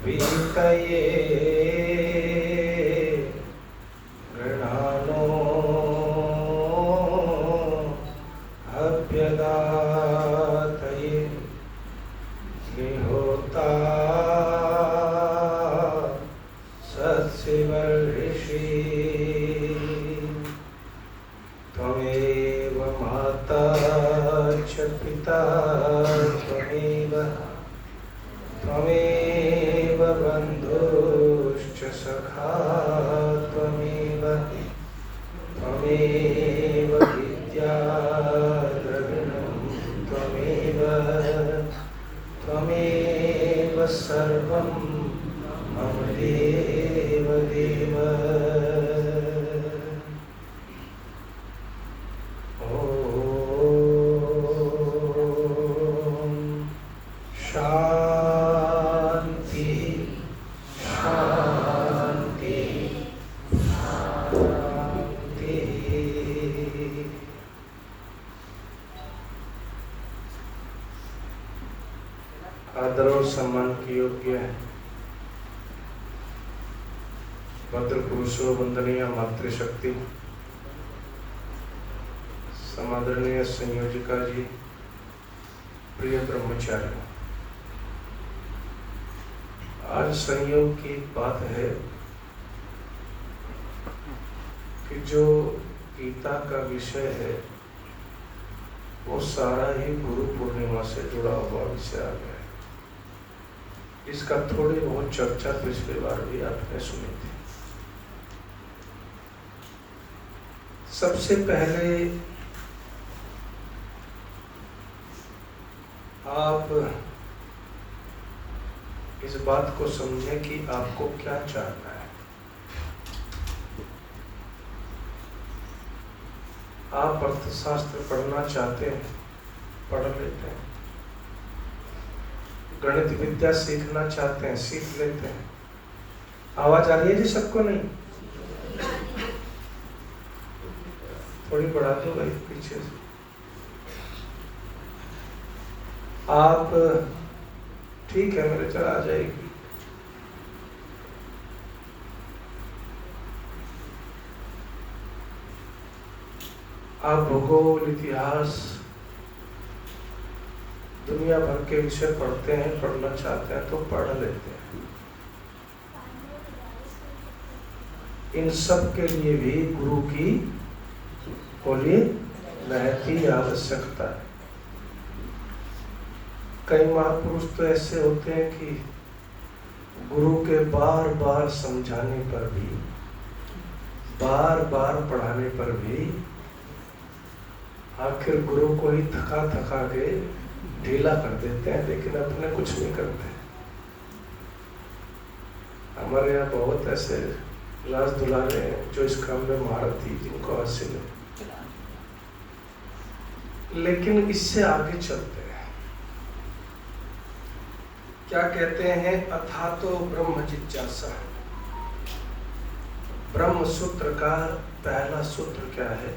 वीतये गृणानो अभ्यदातये स्नेहोता सत्सिवर्षि त्वमेव माता च पिता त्वमेव बन्धुश्च सखा त्वमेव विद्या द्रविणं त्वमेव सर्वं मम देव देव। आदर और सम्मान की योग्य है भद्र पुरुषों वंदनीय मातृशक्ति समादरणीय संयोजिका जी, प्रिय ब्रह्मचारी, आज संयोग की बात है कि जो गीता का विषय है वो सारा ही गुरु पूर्णिमा से जुड़ा हुआ विषय आ गया। इसका थोड़ी बहुत चर्चा पिछली बार भी आपने सुनी थी। सबसे पहले आप इस बात को समझें कि आपको क्या जानना है। आप अर्थशास्त्र पढ़ना चाहते हैं, पढ़ लेते हैं। गणित विद्या सीखना चाहते हैं, सीख लेते हैं। आवाज आ रही है जी सबको? नहीं, थोड़ी बढ़ा दो भाई पीछे से। आप ठीक है, मेरे चला आ जाएगी। आप भूगोल, इतिहास, दुनिया भर के विषय पढ़ते हैं, पढ़ना चाहते हैं तो पढ़ लेते हैं। इन सब के लिए भी गुरु की बोलिए रहती आवश्यकता है। कई महापुरुष तो ऐसे होते हैं कि गुरु के बार बार समझाने पर भी, बार बार पढ़ाने पर भी आखिर गुरु को ही थका थका के ढीला कर देते हैं, लेकिन अपने कुछ नहीं करते। हमारे यहाँ बहुत ऐसे लाज दुलारे हैं जो इस काम में महारथी, जिनको हासिल है, लेकिन इससे आगे चलते हैं। क्या कहते हैं? अथातो ब्रह्म जिज्ञासा। ब्रह्म सूत्र का पहला सूत्र क्या है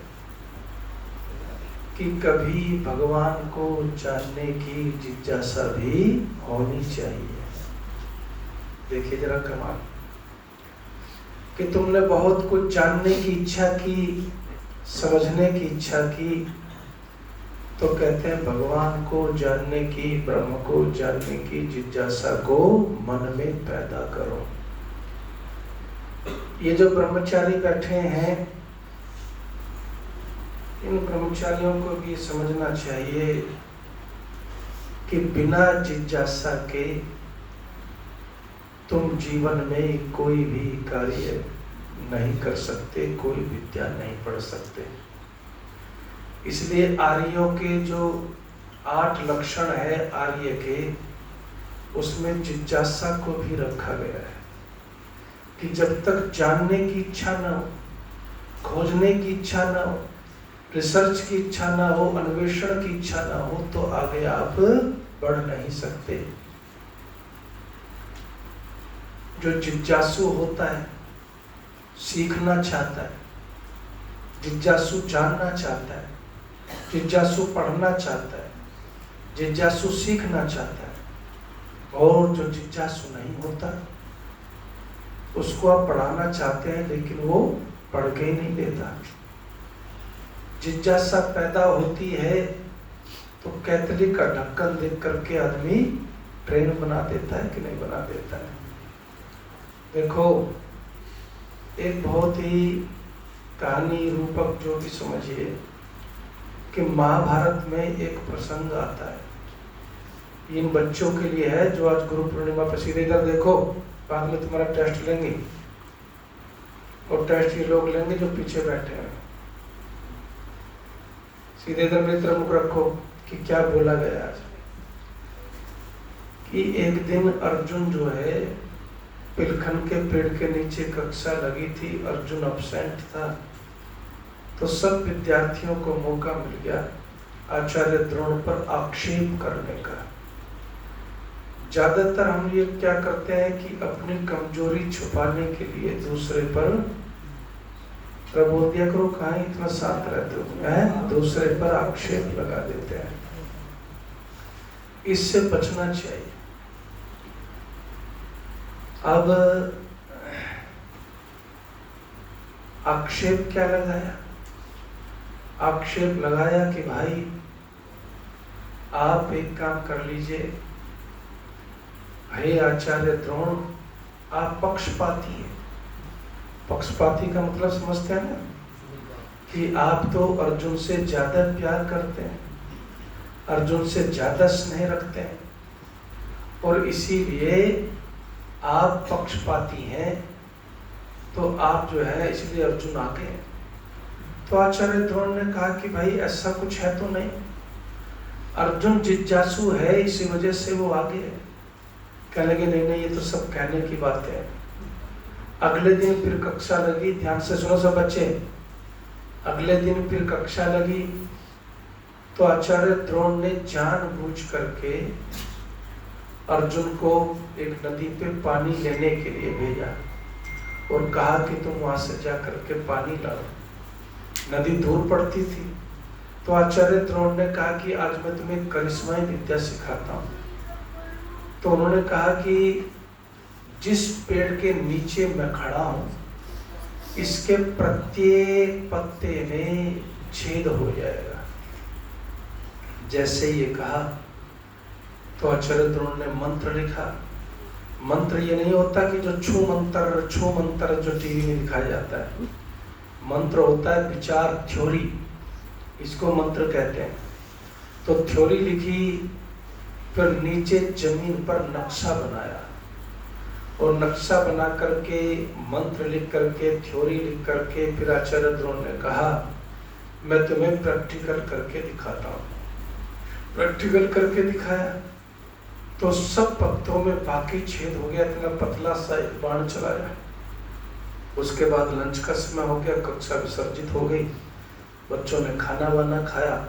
कि कभी भगवान को जानने की जिज्ञासा भी होनी चाहिए। देखिए जरा कमाल कि तुमने बहुत कुछ जानने की इच्छा की, समझने की इच्छा की, तो कहते हैं भगवान को जानने की, ब्रह्म को जानने की जिज्ञासा को मन में पैदा करो। ये जो ब्रह्मचारी बैठे हैं, इन ब्रह्मचारियों को भी समझना चाहिए कि बिना जिज्ञासा के तुम जीवन में कोई भी कार्य नहीं कर सकते, कोई विद्या नहीं पढ़ सकते। इसलिए आर्यों के जो 8 लक्षण है आर्य के, उसमें जिज्ञासा को भी रखा गया है कि जब तक जानने की इच्छा न हो, खोजने की इच्छा न हो, रिसर्च की इच्छा ना हो, अन्वेषण की इच्छा ना हो, तो आगे आप बढ़ नहीं सकते। जो जिज्ञासु होता है, सीखना चाहता है, जिज्ञासु जानना चाहता है, जिज्ञासु पढ़ना चाहता है, जिज्ञासु सीखना चाहता है, और जो जिज्ञासु नहीं होता उसको आप पढ़ाना चाहते हैं लेकिन वो पढ़ के ही नहीं देता। जिज्ञासा पैदा होती है तो कैथलिक का ढक्कन देख करके आदमी ट्रेन बना देता है कि नहीं बना देता है। देखो, एक बहुत ही कहानी रूपक जो भी समझिए कि महाभारत में एक प्रसंग आता है। इन बच्चों के लिए है जो आज गुरु पूर्णिमा पर, सीधे इधर देखो, बाद में तुम्हारा टेस्ट लेंगे, और टेस्ट ये लोग लेंगे जो पीछे बैठे हैं। सीधे इधर मेरी तरफ मुख रखो कि क्या बोला गया आज। कि एक दिन अर्जुन जो है, पिलखन के पेड़ के नीचे कक्षा लगी थी, अर्जुन अब्सेंट था, तो सब विद्यार्थियों को मौका मिल गया आचार्य द्रोण पर आक्षेप करने का। ज्यादातर हम ये क्या करते हैं कि अपनी कमजोरी छुपाने के लिए दूसरे पर, बोल दिया करो, कहाँ इतना शांत रहते हो, दूसरे पर आक्षेप लगा देते हैं। इससे बचना चाहिए। अब आक्षेप क्या लगाया? आक्षेप लगाया कि भाई आप एक काम कर लीजिए, हे आचार्य द्रोण, आप पक्षपाती हैं। पक्षपाती का मतलब समझते हैं ना, कि आप तो अर्जुन से ज्यादा प्यार करते हैं, अर्जुन से ज्यादा स्नेह रखते हैं, और इसीलिए आप पक्षपाती हैं, तो आप जो है इसलिए अर्जुन आगे हैं। तो आचार्य द्रोण ने कहा कि भाई ऐसा कुछ है तो नहीं, अर्जुन जिज्ञासु है इसी वजह से वो आगे है। कहने लगे नहीं नहीं, ये तो सब कहने की बात है। अगले दिन फिर कक्षा लगी, ध्यान से सुनो सब बच्चे। अगले दिन फिर कक्षा लगी तो आचार्य द्रोण ने जानबूझ करके अर्जुन को एक नदी पे पानी लेने के लिए भेजा और कहा कि तुम वहां से जा करके पानी लाओ। नदी दूर पड़ती थी, तो आचार्य द्रोण ने कहा कि आज मैं तुम्हें करिश्माई विद्या सिखाता हूँ। तो उन्होंने कहा कि जिस पेड़ के नीचे मैं खड़ा हूँ, इसके प्रत्येक पत्ते में छेद हो जाएगा। जैसे ये कहा तो आचार्य द्रोण ने मंत्र लिखा। मंत्र ये नहीं होता कि जो छू मंत्र जो टीवी में दिखाया जाता है। मंत्र होता है विचार, थ्योरी, इसको मंत्र कहते हैं। तो थ्योरी लिखी, फिर नीचे जमीन पर नक्शा बनाया, और नक्शा बना करके मंत्र लिख करके, थ्योरी लिख करके, फिर आचार्य द्रोण ने कहा मैं तुम्हें प्रैक्टिकल करके दिखाता हूँ। प्रैक्टिकल करके दिखाया तो सब पत्तों में बाकी छेद हो गया, इतना पतला सा एक बाण चलाया। उसके बाद लंच का समय हो गया, कक्षा विसर्जित हो गई, बच्चों ने खाना वाना खाया।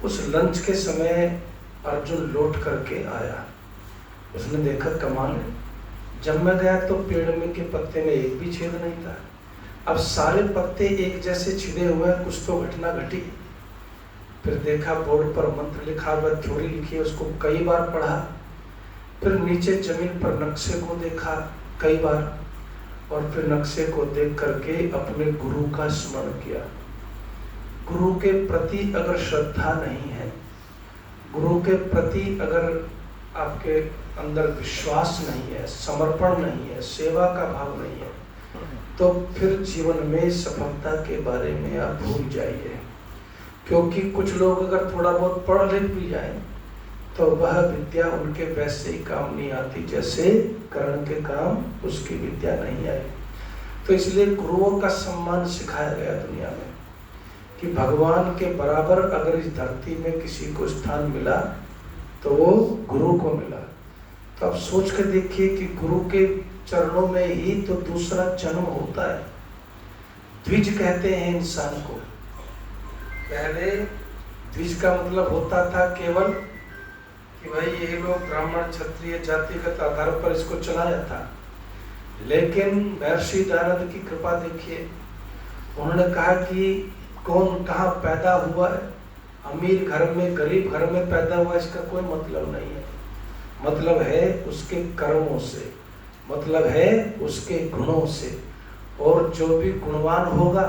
उस लंच के समय अर्जुन लौट करके आया, उसने देखा कमाल है, जब मैं गया तो पेड़ में के पत्ते में एक भी छेद नहीं था, अब सारे पत्ते एक जैसे छिदे हुए हैं, कुछ तो घटना घटी। फिर देखा बोर्ड पर मंत्र लिखा हुआ, थ्योरी लिखी, उसको कई बार पढ़ा, फिर नीचे जमीन पर नक्शे को देखा कई बार, और फिर नक्शे को देख करके अपने गुरु का स्मरण किया। गुरु के प्रति अगर श्रद्धा नहीं है, गुरु के प्रति अगर आपके अंदर विश्वास नहीं है, समर्पण नहीं है, सेवा का भाव नहीं है, तो फिर जीवन में सफलता के बारे में आप भूल जाइए। क्योंकि कुछ लोग अगर थोड़ा बहुत पढ़ लिख भी जाए तो वह विद्या उनके वैसे ही काम नहीं आती जैसे कर्ण के काम उसकी विद्या नहीं आई। तो इसलिए गुरुओं का सम्मान सिखाया गया दुनिया में, कि भगवान के बराबर अगर इस धरती में किसी को स्थान मिला तो वो गुरु को मिला। तो आप सोच कर देखिए कि गुरु के चरणों में ही तो दूसरा जन्म होता है। द्विज कहते हैं इंसान को। पहले द्विज का मतलब होता था केवल कि भाई ये लोग ब्राह्मण क्षत्रिय जातिगत आधार पर इसको चलाया था, लेकिन महर्षि दयानंद की कृपा देखिए, उन्होंने कहा कि कौन कहाँ पैदा हुआ है अमीर घर में गरीब घर में पैदा हुआ इसका कोई मतलब नहीं है। मतलब है उसके कर्मों से, मतलब है उसके गुणों से। और जो भी गुणवान होगा,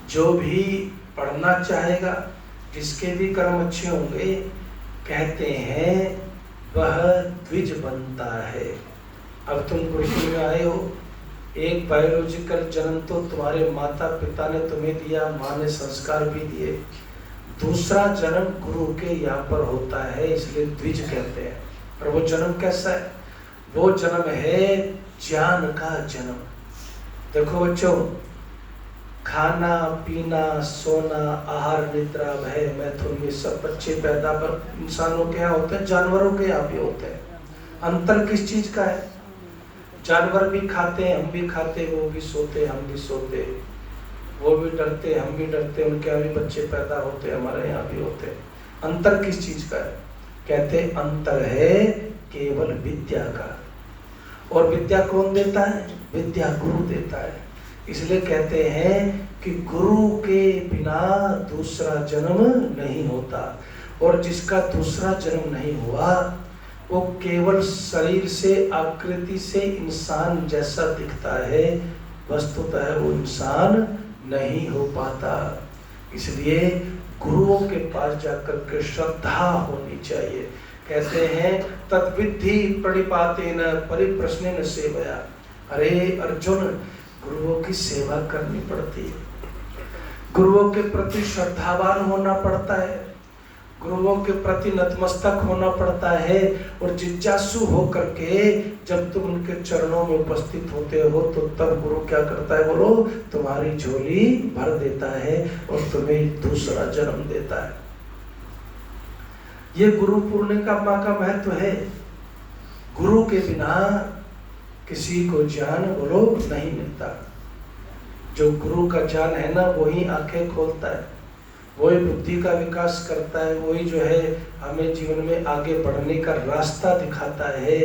जो भी पढ़ना चाहेगा, जिसके भी कर्म अच्छे होंगे, कहते हैं वह द्विज बनता है। अब तुम पृथ्वी में आए हो, एक बायोलॉजिकल जन्म तो तुम्हारे माता पिता ने तुम्हें दिया, माँ ने संस्कार भी दिए। दूसरा जन्म गुरु के यहाँ पर होता है, इसलिए द्विज कहते हैं। और वो जन्म कैसा है? वो जन्म है ज्ञान का जन्म। देखो बच्चों, खाना पीना सोना आहार निद्रा भय मैथुन ये सब बच्चे पैदा पर इंसानों के यहाँ होते हैं, जानवरों के यहाँ भी होते हैं। अंतर किस चीज का है? जानवर भी खाते हैं, हम भी खाते, वो भी सोते, हम भी सोते, वो भी डरते, हम भी डरते, उनके यहाँ भी बच्चे पैदा होते, हमारे यहाँ भी होते। अंतर किस चीज का है? कहते अंतर है केवल विद्या का। और विद्या कौन देता है? विद्या गुरु देता है। इसलिए कहते हैं कि गुरु के बिना दूसरा जन्म नहीं होता। और जिसका दूसरा जन्म नहीं हुआ वो केवल शरीर से आकृति से इंसान जैसा दिखता है, वस्तुतः वो इंसान नहीं हो पाता। इसलिए गुरुओं के पास जाकर के श्रद्धा होनी चाहिए। कहते हैं तद्विद्धि प्रणिपातेन परिप्रश्नेन सेवया। अरे अर्जुन, गुरुओं की सेवा करनी पड़ती है, गुरुओं के प्रति श्रद्धावान होना पड़ता है, गुरुओं के प्रति नतमस्तक होना पड़ता है। और जिज्ञासु होकर के जब तुम उनके चरणों में उपस्थित होते हो तो तब गुरु क्या करता है? बोलो, तुम्हारी झोली भर देता है और तुम्हें दूसरा जन्म देता है। ये गुरु पूर्णिमा का महत्व है। गुरु के बिना किसी को ज्ञान बोलो नहीं मिलता। जो गुरु का ज्ञान है ना, वही आंखें खोलता है, वही बुद्धि का विकास करता है, वही जो है हमें जीवन में आगे बढ़ने का रास्ता दिखाता है।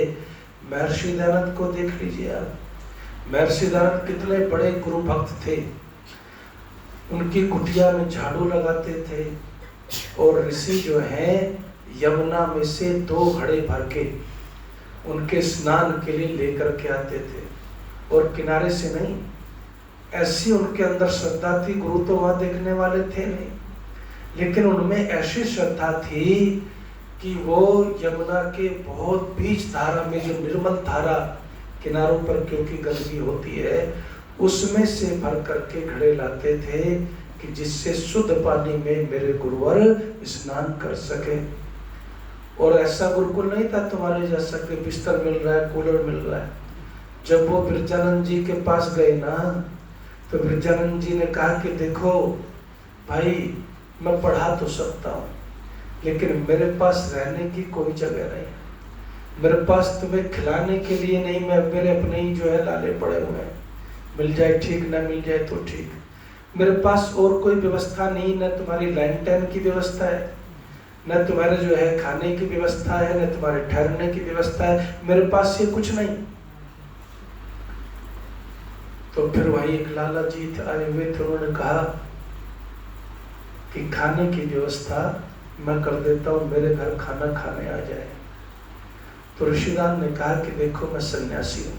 महर्षि दयानंद को देख लीजिए आप। महर्षि दयानंद कितने बड़े गुरु भक्त थे। उनकी कुटिया में झाड़ू लगाते थे और ऋषि जो है यमुना में से 2 घड़े भर के उनके स्नान के लिए लेकर के आते थे। और किनारे से नहीं, ऐसी उनके अंदर श्रद्धा थी। गुरु तो वहां देखने वाले थे नहीं, लेकिन उनमें ऐसी श्रद्धा थी कि वो यमुना के बहुत बीच धारा में, जो निर्मल धारा किनारों पर क्योंकि गंदगी होती है, उसमें से भर करके घड़े लाते थे कि जिससे शुद्ध पानी में मेरे गुरुवर स्नान कर सके। और ऐसा गुरुकुल नहीं था तुम्हारे जैसा कि बिस्तर मिल रहा है, कूलर मिल रहा है। जब वो बिरजानंद जी के पास गए ना, तो बिरजानंद जी ने कहा कि देखो भाई, मैं पढ़ा तो सकता हूँ, लेकिन मेरे पास रहने की कोई जगह नहीं, मेरे पास तुम्हें खिलाने के लिए नहीं, मैं मेरे अपने ही जो है लाले पड़े हुए हैं, मिल जाए ठीक, ना मिल जाए तो ठीक। मेरे पास और कोई व्यवस्था नहीं, न तुम्हारी लैंटर्न की व्यवस्था है, न तुम्हारे जो है खाने की व्यवस्था है, न तुम्हारे ठहरने की व्यवस्था है, मेरे पास ये कुछ नहीं। तो फिर वही एक लाला जी आए हुए थे, उन्होंने कहा कि खाने की व्यवस्था मैं कर देता हूँ, मेरे घर खाना खाने आ जाए। तो ऋषिदान ने कहा कि देखो मैं सन्यासी हूँ,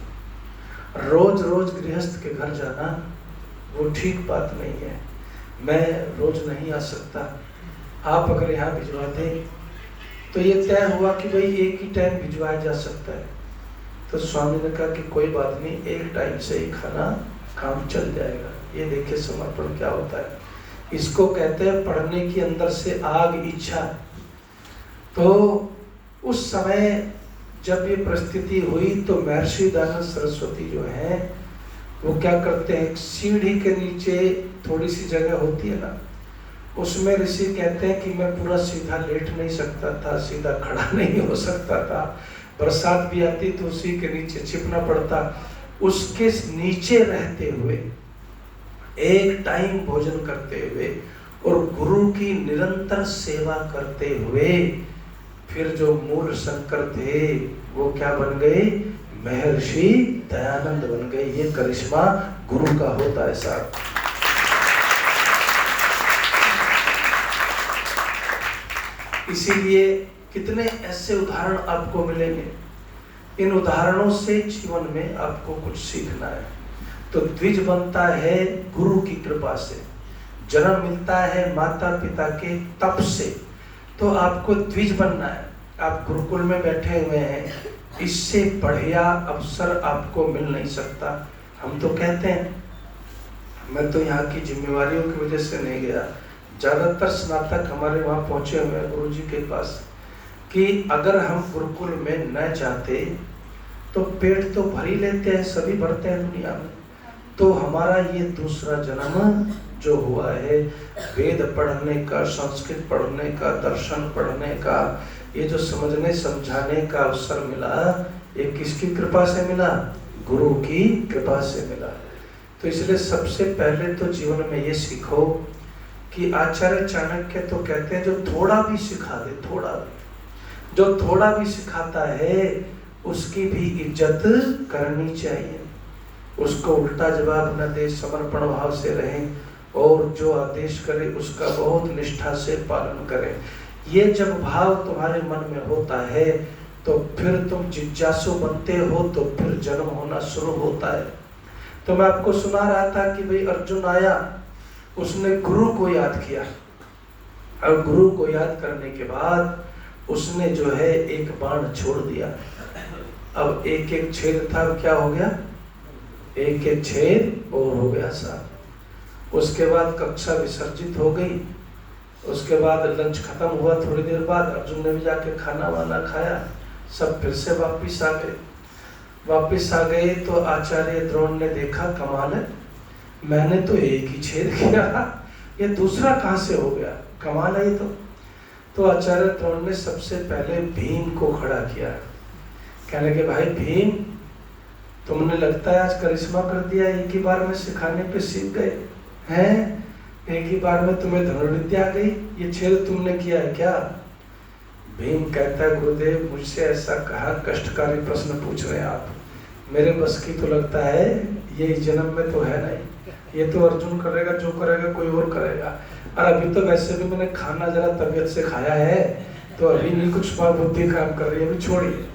रोज रोज गृहस्थ के घर जाना वो ठीक बात नहीं है, मैं रोज नहीं आ सकता, आप अगर यहाँ भिजवा दें। तो ये तय हुआ कि भाई एक ही टाइम भिजवाया जा सकता है। तो स्वामी ने कहा कि कोई बात नहीं, एक टाइम से ही खाना काम चल जाएगा। ये देखिए समर्पण क्या होता है। इसको कहते हैं पढ़ने की अंदर से आग इच्छा। तो उस समय जब ये परिस्थिति हुई तो महर्षि दयानंद सरस्वती जो है वो क्या करते हैं, सीढ़ी के नीचे थोड़ी सी जगह होती है ना, उसमें ऋषि कहते हैं कि मैं पूरा सीधा लेट नहीं सकता था, सीधा खड़ा नहीं हो सकता था, बरसात भी आती तो उसी के नीचे छिपना पड़ता। उसके नीचे रहते हुए एक टाइम भोजन करते हुए और गुरु की निरंतर सेवा करते हुए फिर जो मूल शंकर थे वो क्या बन गए, महर्षि दयानंद बन गए। ये करिश्मा गुरु का होता है साहब। इसीलिए कितने ऐसे उदाहरण आपको मिलेंगे, इन उदाहरणों से जीवन में आपको कुछ सीखना है। तो द्विज बनता है गुरु की कृपा से, जन्म मिलता है माता पिता के तप से। तो आपको द्विज बनना है। आप गुरुकुल में बैठे हुए हैं, इससे बढ़िया अवसर आपको मिल नहीं सकता। हम तो कहते हैं, मैं तो यहाँ की जिम्मेवारियों की वजह से नहीं गया, ज़्यादातर स्नातक हमारे वहाँ पहुँचे हुए हैं गुरु जी के पास, कि अगर हम गुरुकुल में न जाते तो पेट तो भर ही लेते हैं, सभी भरते हैं दुनिया में। तो हमारा ये दूसरा जन्म जो हुआ है, वेद पढ़ने का, संस्कृत पढ़ने का, दर्शन पढ़ने का, ये जो समझने समझाने का अवसर मिला, ये किसकी कृपा से मिला? गुरु की कृपा से मिला। तो इसलिए सबसे पहले तो जीवन में ये सीखो कि आचार्य चाणक्य तो कहते हैं, जो थोड़ा भी सिखा दे, थोड़ा भी, जो थोड़ा भी सिखाता है उसकी भी इज्जत करनी चाहिए, उसको उल्टा जवाब न दे, समर्पण भाव से रहें, और जो आदेश करे उसका बहुत निष्ठा से पालन करें। ये जब भाव तुम्हारे मन में होता है तो फिर तुम जिज्ञासु बनते हो, तो फिर जन्म होना शुरू होता है। तो मैं आपको सुना रहा था कि भाई अर्जुन आया, उसने गुरु को याद किया, और गुरु को याद करने के बाद उसने जो है एक बाण छोड़ दिया। अब एक एक छेद था, क्या हो गया? एक एक छेद और हो गया साहब। उसके बाद कक्षा विसर्जित हो गई, उसके बाद लंच खत्म हुआ, थोड़ी देर बाद अर्जुन ने भी जाके खाना वाना खाया, सब फिर से वापिस आ गए। वापिस आ गए तो आचार्य द्रोण ने देखा, कमाल है, मैंने तो एक ही छेद किया, ये दूसरा कहाँ से हो गया, कमाल है ये तो आचार्य द्रोण ने सबसे पहले भीम को खड़ा किया। कहने के भाई भीम, तुमने लगता है आज करिश्मा कर दिया, एक ही बार में सिखाने पे सीख गए हैं, एक ही बार में तुम्हें धनुर्विद्या आ गई, ये छेद तुमने किया है क्या? भीम कहता है, गुरुदेव मुझसे ऐसा कहा कष्टकारी प्रश्न पूछ रहे हैं आप, मेरे बस की तो लगता है ये जन्म में तो है नहीं, ये तो अर्जुन करेगा, जो करेगा कोई और करेगा। और अभी तो वैसे भी मैंने खाना जरा तबीयत से खाया है, तो अभी नहीं कुछ बार बुद्धि काम कर रही है, अभी छोड़िए।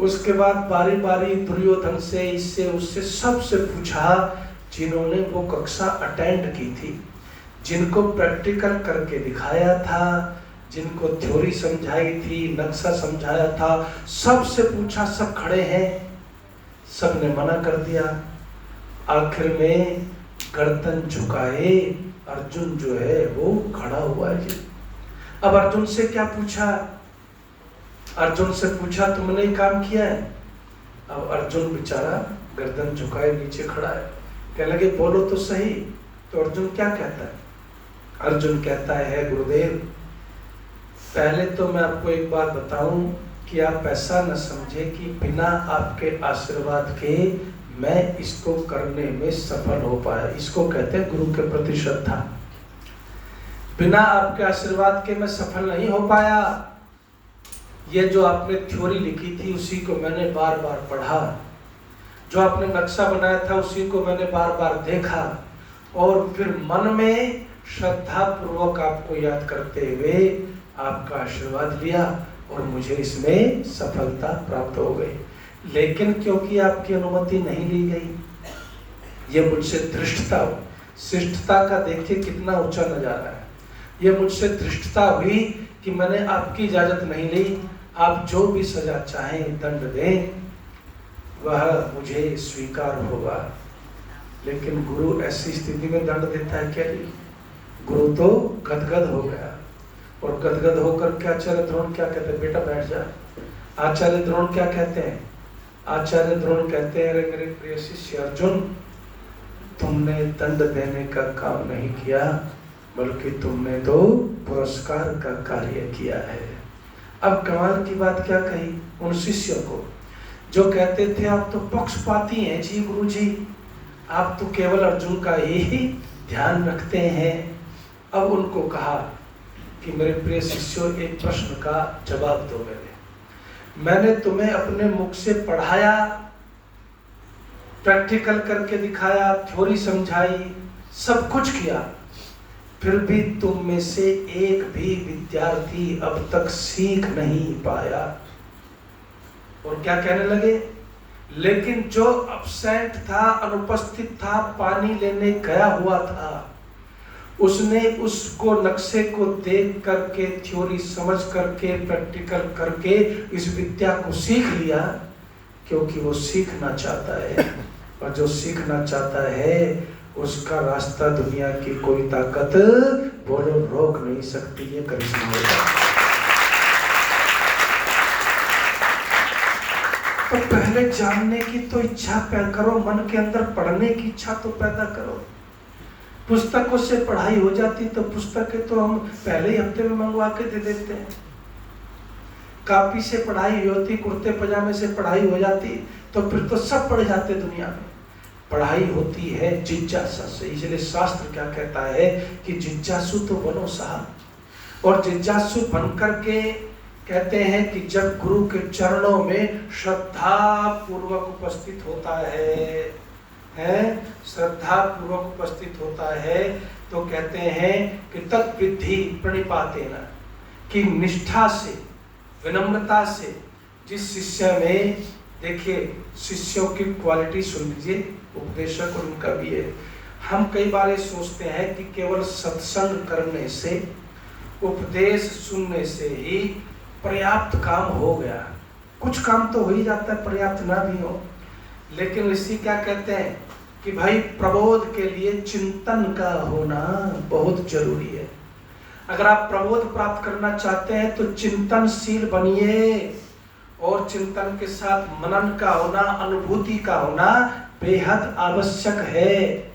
उसके बाद बारी बारी दुर्योधन से, इससे उससे सबसे पूछा, जिन्होंने वो कक्षा अटेंड की थी, जिनको प्रैक्टिकल करके दिखाया था, जिनको थ्योरी समझाई थी, नक्शा समझाया था, सबसे पूछा, सब खड़े हैं, सबने मना कर दिया। आखिर में गर्दन झुकाए अर्जुन जो है वो खड़ा हुआ है जी। अब अर्जुन से क्या पूछा? अर्जुन से पूछा तुमने काम किया है? अब अर्जुन बेचारा गर्दन झुकाए नीचे खड़ा है। कहने लगे बोलो तो सही। तो अर्जुन क्या कहता है? अर्जुन कहता है, गुरुदेव पहले तो मैं आपको एक बात बताऊं कि आप ऐसा न समझे कि बिना आपके आशीर्वाद के मैं इसको करने में सफल हो पाया। इसको कहते हैं गुरु के प्रति श्रद्धा। बिना आपके आशीर्वाद के मैं सफल नहीं हो पाया। ये जो आपने थ्योरी लिखी थी उसी को मैंने बार बार पढ़ा, जो आपने नक्शा बनाया था उसी को मैंने बार बार देखा, और फिर मन में श्रद्धा पूर्वक आपको याद करते हुए आपका आशीर्वाद लिया और मुझे इसमें सफलता प्राप्त हो गई। लेकिन क्योंकि आपकी अनुमति नहीं ली गई, ये मुझसे धृष्टता, शिष्टता का देखिए कितना ऊंचा नजारा है। ये मुझसे धृष्टता हुई कि मैंने आपकी इजाजत नहीं ली, आप जो भी सजा चाहें दंड दें वह मुझे स्वीकार होगा। लेकिन गुरु ऐसी स्थिति में दंड देता है क्या? गुरु तो गदगद हो गया, और गदगद होकर के आचार्य द्रोण क्या कहते हैं? बेटा बैठ जा। आचार्य द्रोण क्या कहते हैं? आचार्य द्रोण कहते हैं, अरे मेरे प्रिय शिष्य अर्जुन, तुमने दंड देने का काम नहीं किया, बल्कि तुमने तो पुरस्कार का कार्य किया है। अब कमाल की बात क्या कही उन शिष्यों को, जो कहते थे आप तो पक्षपाती हैं जी गुरु जी, आप तो केवल अर्जुन का ही ध्यान रखते हैं। अब उनको कहा कि मेरे प्रिय शिष्यों, एक प्रश्न का जवाब दो। मैंने तुम्हें अपने मुख से पढ़ाया, प्रैक्टिकल करके दिखाया, थ्योरी समझाई, सब कुछ किया, फिर भी तुम में से एक भी विद्यार्थी अब तक सीख नहीं पाया। और क्या कहने लगे, लेकिन जो अब्सेंट था, अनुपस्थित था, पानी लेने गया हुआ था, उसने उसको नक्शे को देख करके, थ्योरी समझ करके, प्रैक्टिकल करके इस विद्या को सीख लिया, क्योंकि वो सीखना चाहता है। और जो सीखना चाहता है उसका रास्ता दुनिया की कोई ताकत बोलो रोक नहीं सकती। ये करिश्मा होगा। तो पहले जानने की तो इच्छा पैदा करो, मन के अंदर पढ़ने की इच्छा तो पैदा करो। पुस्तकों से पढ़ाई हो जाती तो पुस्तकें तो हम पहले ही हफ्ते में मंगवा के दे देते हैं। कॉपी से पढ़ाई होती, कुर्ते पजामे से पढ़ाई हो जाती तो फिर तो सब पढ़ जाते दुनिया में। पढ़ाई होती है जिज्ञासा से। इसलिए शास्त्र क्या कहता है कि जिज्ञासु तो बनो साहब। और जिज्ञासु बन करके कहते हैं कि जब गुरु के चरणों में श्रद्धा पूर्वक उपस्थित होता है श्रद्धा पूर्वक उपस्थित होता है, तो कहते हैं कि तद्विद्धि प्रणिपातेन, कि निष्ठा से, विनम्रता से जिस शिष्य में, देखिए शिष्यों की क्वालिटी सुन लीजिए, उपदेशक और उनका भी है। हम कई बार ये सोचते हैं कि केवल सत्संग करने से, उपदेश सुनने से ही पर्याप्त काम हो गया। कुछ काम तो हो ही जाता है, पर्याप्त ना भी हो। लेकिन ऋषि क्या कहते हैं कि भाई प्रबोध के लिए चिंतन का होना बहुत जरूरी है। अगर आप प्रबोध प्राप्त करना चाहते हैं तो चिंतनशील बनिए, और चिंतन के साथ मनन का होना, अनुभूति का होना बेहद आवश्यक है।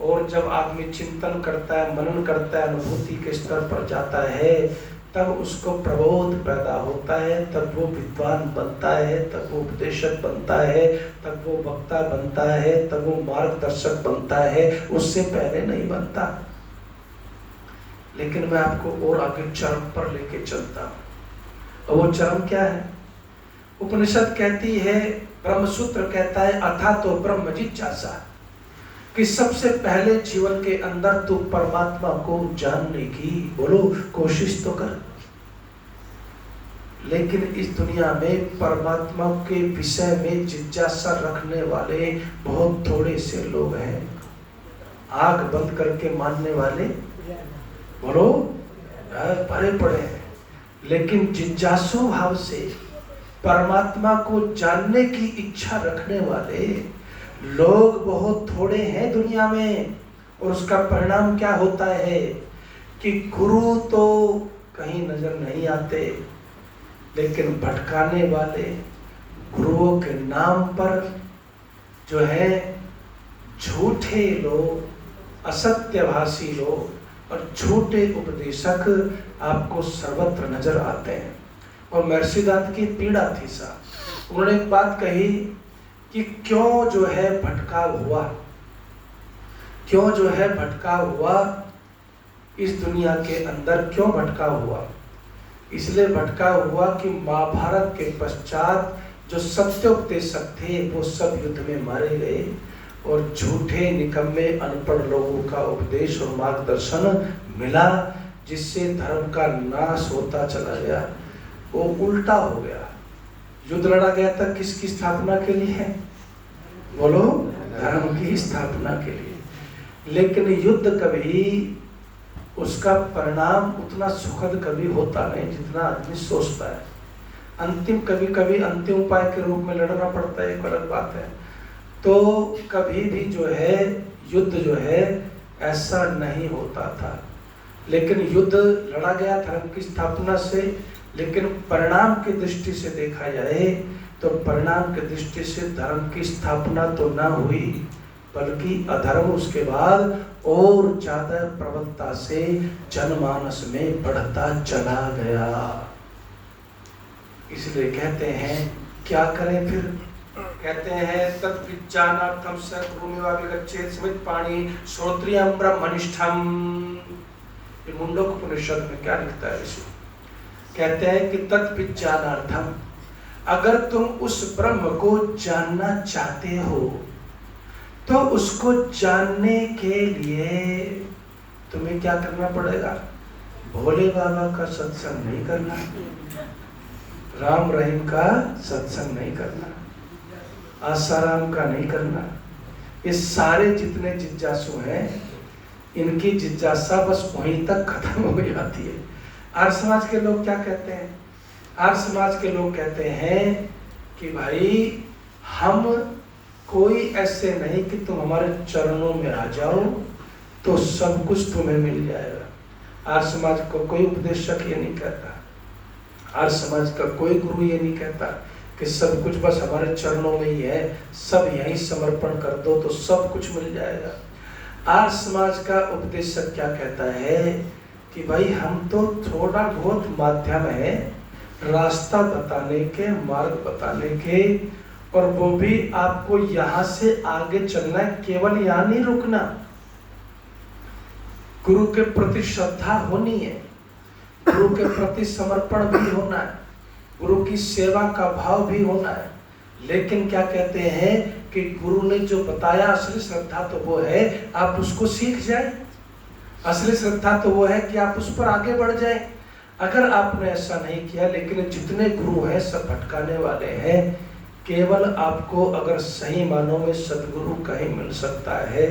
और जब आदमी चिंतन करता है, मनन करता है, अनुभूति के स्तर पर जाता है, तब उसको प्रबोध पैदा होता है, तब वो विद्वान बनता है, तब वो उपदेशक बनता है, तब वो वक्ता बनता है, तब वो मार्गदर्शक बनता है। उससे पहले नहीं बनता। लेकिन मैं आपको और आगे चरम पर लेके चलता हूँ। और वो चरम क्या है? उपनिषद कहती है, ब्रह्मसूत्र कहता है, अथा तो ब्रह्म जिज्ञासा, कि सबसे पहले जीवन के अंदर तू परमात्मा को जानने की, बोलो, कोशिश तो कर। लेकिन इस दुनिया में परमात्मा के विषय में जिज्ञासा रखने वाले बहुत थोड़े से लोग हैं। आंख बंद करके मानने वाले, बोलो, भरे पड़े हैं। लेकिन जिज्ञासु भाव से परमात्मा को जानने की इच्छा रखने वाले लोग बहुत थोड़े हैं दुनिया में। और उसका परिणाम क्या होता है कि गुरु तो कहीं नजर नहीं आते, लेकिन भटकाने वाले गुरुओं के नाम पर जो है झूठे लोग, असत्यभाषी लोग और झूठे उपदेशक आपको सर्वत्र नजर आते हैं। और महर्षिदास की पीड़ा थी साहब। उन्होंने एक बात कही कि क्यों जो है भटकाव हुआ, क्यों जो है भटकाव हुआ इस दुनिया के अंदर, क्यों भटकाव हुआ? इसलिए भटकाव हुआ कि महाभारत के पश्चात जो सत्योपदेशक थे वो सब युद्ध में मारे गए, और झूठे निकम्मे अनपढ़ लोगों का उपदेश और मार्गदर्शन मिला, जिससे धर्म का नाश होता चला गया। वो उल्टा हो गया। युद्ध लड़ा गया था किसकी स्थापना के लिए? बोलो, धर्म की स्थापना के लिए। लेकिन युद्ध कभी उसका परिणाम उतना सुखद कभी होता नहीं जितना आदमी सोचता है। अंतिम, कभी कभी अंतिम उपाय के रूप में लड़ना पड़ता है, एक अलग बात है। तो कभी भी जो है युद्ध जो है ऐसा नहीं होता था। लेकिन युद्ध लड़ा गया धर्म की स्थापना से, लेकिन परिणाम की दृष्टि से देखा जाए तो परिणाम की दृष्टि से धर्म की स्थापना तो ना हुई, बल्कि अधर्म उसके बाद और ज्यादा प्रबलता से जनमानस में बढ़ता चला गया। इसलिए कहते हैं क्या करें फिर? कहते हैं तद्विज्ञानार्थम स गुरुमेवाभिगच्छेत् स्मृत पाणि श्रोत्रियं ब्रह्मनिष्ठम। ये मुंडकोपनिषद में क्या लिखता है ऋषि? कहते हैं कि तद्विज्ञानार्थम, अगर तुम उस ब्रह्म को जानना चाहते हो तो उसको जानने के लिए तुम्हें क्या करना पड़ेगा? भोले बाबा का सत्संग नहीं करना, राम रहीम का सत्संग नहीं करना, आसाराम का नहीं करना। ये सारे जितने जिज्ञासु हैं, इनकी जिज्ञासा बस वहीं तक खत्म हो जाती है। आर्य समाज के लोग क्या कहते हैं? आर्य समाज के लोग कहते हैं कि भाई हम कोई ऐसे नहीं कि तुम हमारे चरणों में आ जाओ तो सब कुछ तुम्हें मिल जाएगा। आर्य समाज को कोई उपदेशक ये नहीं कहता, आर्य समाज का कोई गुरु ये नहीं कहता कि सब कुछ बस हमारे चरणों में ही है, सब यहीं समर्पण कर दो तो सब कुछ मिल जाएगा। आर्य समाज का उपदेशक क्या कहता है कि भाई हम तो थोड़ा बहुत माध्यम है रास्ता बताने के, मार्ग बताने के, और वो भी आपको यहाँ से आगे चलना है, केवल यहाँ नहीं रुकना। गुरु के प्रति श्रद्धा होनी है, गुरु के प्रति समर्पण भी होना है, गुरु की सेवा का भाव भी होना है। लेकिन क्या कहते हैं कि गुरु ने जो बताया असली श्रद्धा तो वो है आप उसको सीख जाए, असली श्रद्धा तो वो है कि आप उस पर आगे बढ़ जाए। अगर आपने ऐसा नहीं किया, लेकिन जितने गुरु हैं सब भटकाने वाले हैं। केवल आपको अगर सही मानों में सदगुरु कहीं मिल सकता है,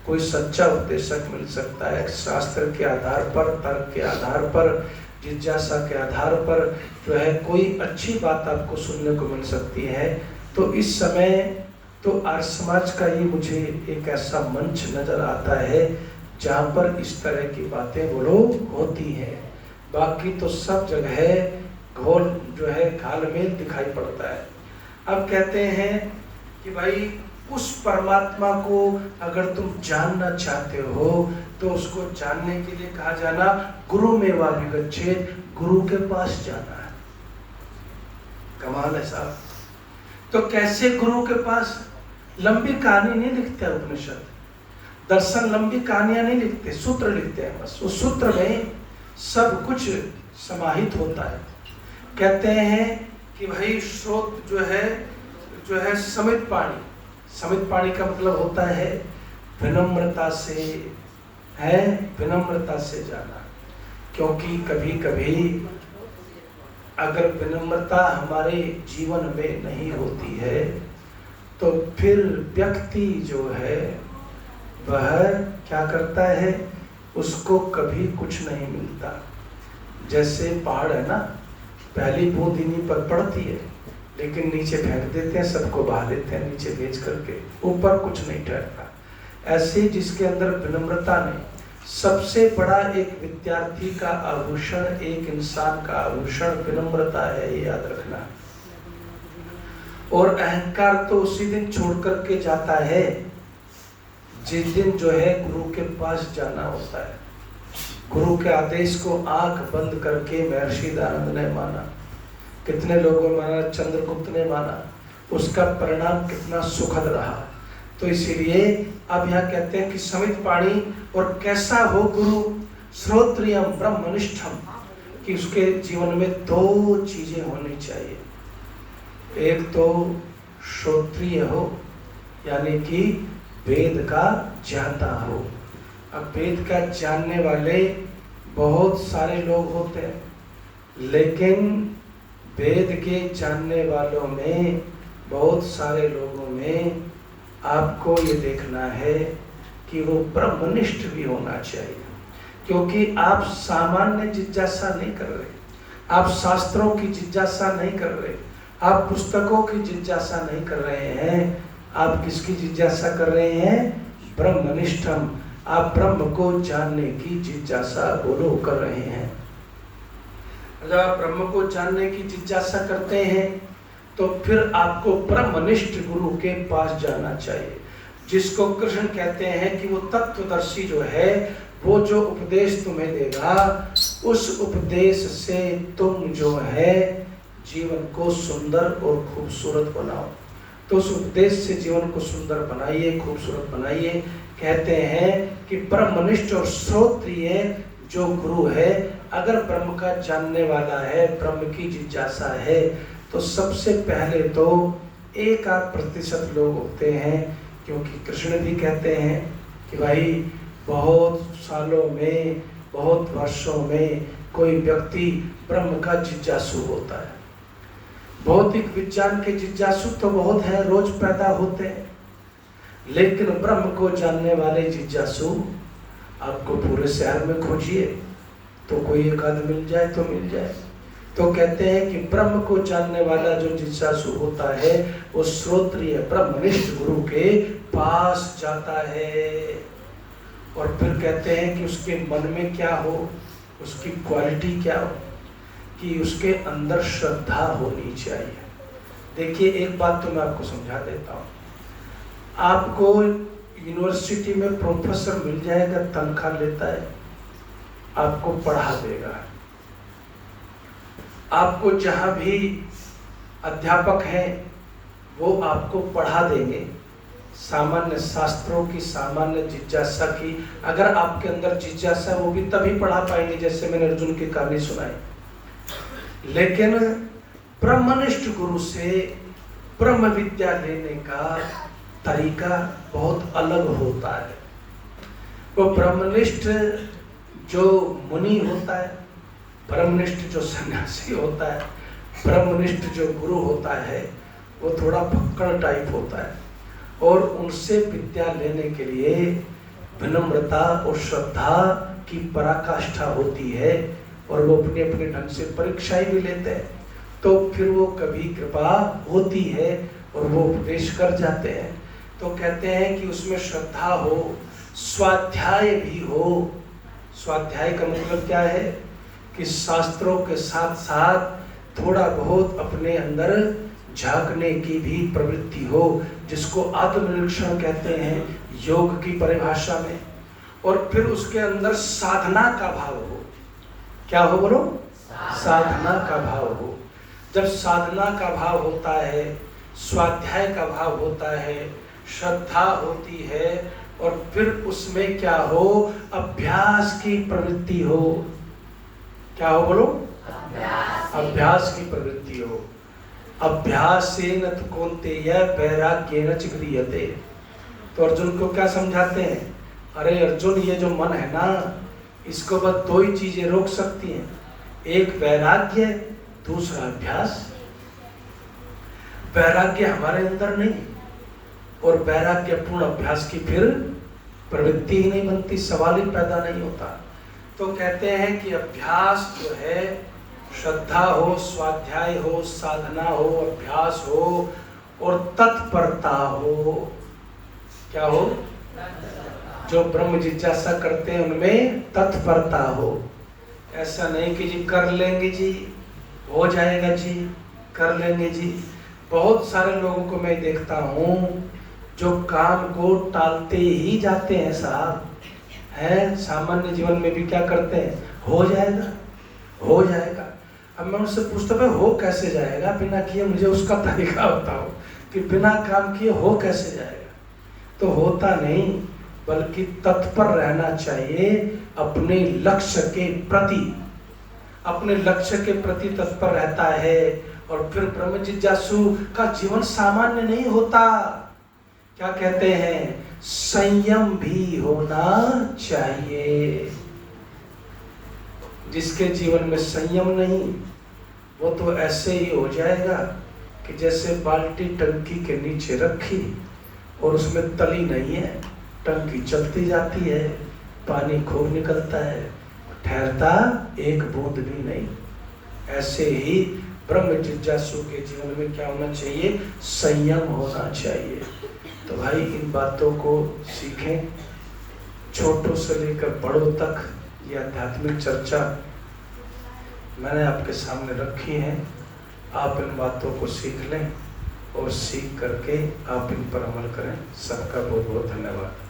कोई सच्चा उपदेशक मिल सकता है, शास्त्र के आधार पर, तर्क के आधार पर, जिज्ञासा के आधार पर जो है कोई अच्छी बात आपको सुनने को मिल सकती है, तो इस समय तो आर्य समाज का ही मुझे एक ऐसा मंच नजर आता है जहाँ पर इस तरह की बातें वो लोग होती हैं। बाकी तो सब जगह घोल जो है घालमेल दिखाई पड़ता है। अब कहते हैं कि भाई उस परमात्मा को अगर तुम जानना चाहते हो तो उसको जानने के लिए कहा जाना गुरु में वाभिगच्छेत्, गुरु के पास जाना है। कमाल है साहब। तो कैसे गुरु के पास? लंबी कहानी नहीं लिखते उपनिषद, दर्शन लंबी कहानियां नहीं लिखते, सूत्र लिखते हैं बस। उस सूत्र में सब कुछ समाहित होता है। कहते हैं कि भाई स्रोत जो है समित पाणी। समित पाणी का मतलब होता है विनम्रता से, है विनम्रता से जाना। क्योंकि कभी कभी अगर विनम्रता हमारे जीवन में नहीं होती है तो फिर व्यक्ति जो है वह क्या करता है, उसको कभी कुछ नहीं मिलता। जैसे पहाड़ है ना, पहली बूंद इन्हीं पर पड़ती है लेकिन नीचे फेंक देते हैं, सबको बहा देते हैं नीचे भेज करके, ऊपर कुछ नहीं ठहरता। ऐसे जिसके अंदर विनम्रता नहीं, सबसे बड़ा एक विद्यार्थी का आभूषण, एक इंसान का आभूषण विनम्रता है, ये याद रखना। और अहंकार तो उसी दिन छोड़ करके जाता है जिस दिन जो है गुरु के पास जाना होता है। गुरु के आदेश को आंख बंद करके महर्षि दयानंद ने माना, कितने लोगों ने माना, चंद्रगुप्त ने माना, उसका परिणाम कितना सुखद रहा। तो इसीलिए अब यहाँ कहते हैं कि समित पाणी, और कैसा हो गुरु, श्रोत्रियम ब्रह्मनिष्ठम, कि उसके जीवन में दो चीजें होनी चाहिए। एक तो श्रोत्रिय हो, यानी कि वेद का जानता हो। अब वेद का जानने वाले बहुत सारे लोग होते हैं, लेकिन वेद के जानने वालों में, बहुत सारे लोगों में आपको ये देखना है कि वो ब्रह्मनिष्ठ भी होना चाहिए। क्योंकि आप सामान्य जिज्ञासा नहीं कर रहे, आप शास्त्रों की जिज्ञासा नहीं कर रहे, आप पुस्तकों की जिज्ञासा नहीं कर रहे हैं, आप किसकी जिज्ञासा कर रहे हैं? ब्रह्मनिष्ठम। आप ब्रह्म को जानने की जिज्ञासा बोलो कर रहे हैं। जब आप ब्रह्म को जानने की जिज्ञासा करते हैं तो फिर आपको ब्रह्मनिष्ठ गुरु के पास जाना चाहिए, जिसको कृष्ण कहते हैं कि वो तत्वदर्शी जो है, वो जो उपदेश तुम्हें देगा उस उपदेश से तुम जो है जीवन को सुंदर और खूबसूरत बनाओ। तो उस उपदेश से जीवन को सुंदर बनाइए, खूबसूरत बनाइए। कहते हैं कि ब्रह्मनिष्ठ और श्रोत्रिय जो गुरु है, अगर ब्रह्म का जानने वाला है, ब्रह्म की जिज्ञासा है, तो सबसे पहले तो 1-8% लोग होते हैं। क्योंकि कृष्ण भी कहते हैं कि भाई बहुत सालों में, बहुत वर्षों में कोई व्यक्ति ब्रह्म का जिज्ञासु होता है। भौतिक विज्ञान के जिज्ञासु तो बहुत है, रोज पैदा होते हैं, लेकिन ब्रह्म को जानने वाले जिज्ञासु आपको पूरे शहर में खोजिए तो कोई एक आध मिल जाए तो मिल जाए। तो कहते हैं कि ब्रह्म को जानने वाला जो जिज्ञासु होता है वो श्रोत्रिय ब्रह्मनिष्ठ गुरु के पास जाता है। और फिर कहते हैं कि उसके मन में क्या हो, उसकी क्वालिटी क्या हो, कि उसके अंदर श्रद्धा होनी चाहिए। देखिए एक बात तो मैं आपको समझा देता हूँ। आपको यूनिवर्सिटी में प्रोफेसर मिल जाएगा, तनख्वाह लेता है, आपको पढ़ा देगा। आपको जहाँ भी अध्यापक हैं वो आपको पढ़ा देंगे, सामान्य शास्त्रों की, सामान्य जिज्ञासा की। अगर आपके अंदर जिज्ञासा वो भी तभी पढ़ा पाएंगे, जैसे मैंने अर्जुन की कहानी सुनाई। लेकिन ब्रह्मनिष्ठ गुरु से ब्रह्म विद्या लेने का तरीका बहुत अलग होता है। वो ब्रह्मनिष्ठ जो मुनि होता है, ब्रह्मनिष्ठ जो सन्यासी होता है, ब्रह्मनिष्ठ जो गुरु होता है, वो थोड़ा भक्कड़ टाइप होता है। और उनसे विद्या लेने के लिए विनम्रता और श्रद्धा की पराकाष्ठा होती है, और वो अपने अपने ढंग से परीक्षाएं भी लेते हैं। तो फिर वो कभी कृपा होती है और वो उपदेश कर जाते हैं। तो कहते हैं कि उसमें श्रद्धा हो, स्वाध्याय भी हो। स्वाध्याय का मतलब क्या है कि शास्त्रों के साथ साथ थोड़ा बहुत अपने अंदर झांकने की भी प्रवृत्ति हो, जिसको आत्मनिरीक्षण कहते हैं योग की परिभाषा में। और फिर उसके अंदर साधना का भाव हो। क्या हो बोलो? साधना का भाव हो। जब साधना का भाव होता है, स्वाध्याय का भाव होता है, श्रद्धा होती है, और फिर उसमें क्या हो, अभ्यास की प्रवृत्ति हो। क्या हो बोलो? अभ्यास की प्रवृत्ति हो। अभ्यासेन तु कौन्तेय वैराग्येन च गृह्यते। तो अर्जुन को क्या समझाते हैं? अरे अर्जुन, ये जो मन है ना, इसको बस दो ही चीजें रोक सकती हैं, एक वैराग्य, दूसरा अभ्यास। वैराग्य हमारे अंदर नहीं, और वैराग्य पूर्ण अभ्यास की फिर प्रवृत्ति ही नहीं बनती, सवाल ही पैदा नहीं होता। तो कहते हैं कि अभ्यास जो है, श्रद्धा हो, स्वाध्याय हो, साधना हो, अभ्यास हो, और तत्परता हो। क्या हो? जो ब्रह्म जिज्ञासा करते हैं उनमें तत्परता हो। ऐसा नहीं कि जी कर लेंगे जी, हो जाएगा जी, कर लेंगे जी। बहुत सारे लोगों को मैं देखता हूँ जो काम को टालते ही जाते हैं साहब। है सामान्य जीवन में भी क्या करते हैं? हो जाएगा, हो जाएगा। अब मैं उनसे पूछता हूँ हो कैसे जाएगा बिना किए, मुझे उसका तरीका बताओ कि बिना काम किए हो कैसे जाएगा। तो होता नहीं, बल्कि तत्पर रहना चाहिए अपने लक्ष्य के प्रति। अपने लक्ष्य के प्रति तत्पर रहता है, और फिर ब्रह्म जिज्ञासु का जीवन सामान्य नहीं होता। क्या कहते हैं? संयम भी होना चाहिए। जिसके जीवन में संयम नहीं, वो तो ऐसे ही हो जाएगा कि जैसे बाल्टी टंकी के नीचे रखी और उसमें तली नहीं है, टंकी चलती जाती है, पानी खूब निकलता है, ठहरता एक बूंद भी नहीं। ऐसे ही ब्रह्म जिज्ञासु के जीवन में क्या होना चाहिए? संयम होना चाहिए। तो भाई इन बातों को सीखें। छोटों से लेकर बड़ों तक ये आध्यात्मिक चर्चा मैंने आपके सामने रखी है। आप इन बातों को सीख लें और सीख करके आप इन पर अमल करें। सबका बहुत बहुत धन्यवाद।